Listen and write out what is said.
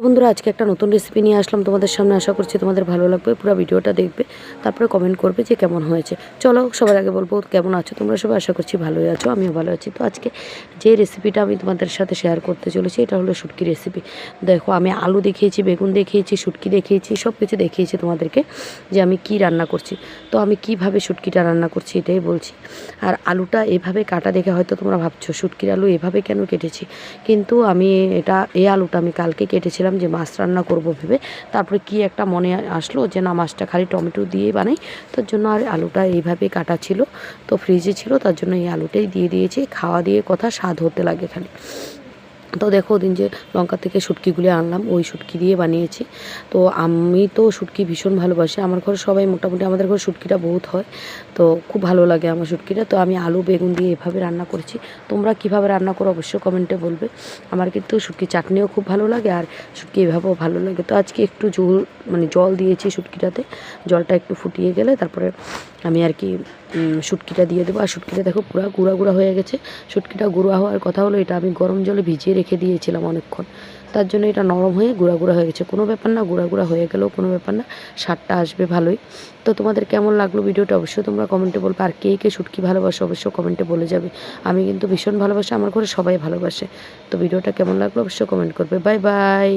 বন্ধুরা আজকে একটা নতুন রেসিপি নিয়ে আসলাম তোমাদের সামনে। আশা করছি তোমাদের ভালো লাগবে, পুরো ভিডিওটা দেখবে, তারপরে কমেন্ট করবে যে কেমন হয়েছে। চলো সবার আগে বলবো কেমন আছো তোমরা সবাই। আশা করছি ভালোই আছো, আমিও ভালো আছি। তো আজকে যে রেসিপিটা আমি তোমাদের সাথে শেয়ার করতে চলেছি এটা হলো শুটকি রেসিপি। দেখো আমি আলু দেখিয়েছি, বেগুন দেখিয়েছি, শুটকি দেখিয়েছি, সব কিছু দেখিয়েছি তোমাদেরকে যে আমি কি রান্না করছি। তো আমি কিভাবে শুটকিটা রান্না করছি এটাই বলছি। আর আলুটা এভাবে কাটা দেখে হয়তো তোমরা ভাবছো শুটকির আলু এভাবে কেন কেটেছি, কিন্তু আমি এই আলুটা আমি কালকে কেটেছিলাম যে মাছ রান্না করব ভেবে। তারপরে কি একটা মনে আসলো যে না, মাছটা খালি টমেটো দিয়েই বানাই, তার জন্য আর আলুটা এইভাবে কাটা ছিল, তো ফ্রিজে ছিল, তার জন্য এই আলুটাই দিয়ে দিয়েছি। খাওয়া দিয়ে কথা স্বাদ হতে লাগে খালি। তো দেখো ওদিন যে লঙ্কা থেকে শুটকিগুলি আনলাম ওই শুটকি দিয়ে বানিয়েছি। তো আমি তো শুটকি ভীষণ ভালোবাসি, আমার ঘরে সবাই মোটামুটি, আমাদের ঘরে শুটকিটা বহুত হয়, তো খুব ভালো লাগে আমার শুটকিটা। তো আমি আলু বেগুন দিয়ে এভাবে রান্না করেছি। তোমরা কীভাবে রান্না করো অবশ্যই কমেন্টে বলবে। আমার কিন্তু শুটকি চাটনিও খুব ভালো লাগে আর শুটকি এভাবেও ভালো লাগে। তো আজকে একটু জল দিয়েছি শুটকিটাতে, জলটা একটু ফুটিয়ে গেলে তারপরে আমি আর কি শুটকিটা দিয়ে দেবো। আর শুটকিটা দেখো পুরো গুঁড়া গুঁড়া হয়ে গেছে। শুটকিটা গুঁড়া হওয়ার কথা হলো, এটা আমি গরম জলে ভিজিয়ে রেখে দিয়েছিলাম অনেকক্ষণ, তার জন্য এটা নরম হয়ে গুঁড়া গুঁড়া হয়ে গেছে। কোনো ব্যাপার না, গুঁড়া গুঁড়া হয়ে গেলেও কোনো ব্যাপার না, স্বাদটা আসবে ভালোই। তো তোমাদের কেমন লাগলো ভিডিওটা অবশ্যই তোমরা কমেন্টে বলবে। আর কে কে শুটকি ভালোবাসো অবশ্যই কমেন্টে বলে যাবে। আমি কিন্তু ভীষণ ভালোবাসি, আমার ঘরে সবাই ভালোবাসে। তো ভিডিওটা কেমন লাগলো অবশ্যই কমেন্ট করবে। Bye bye.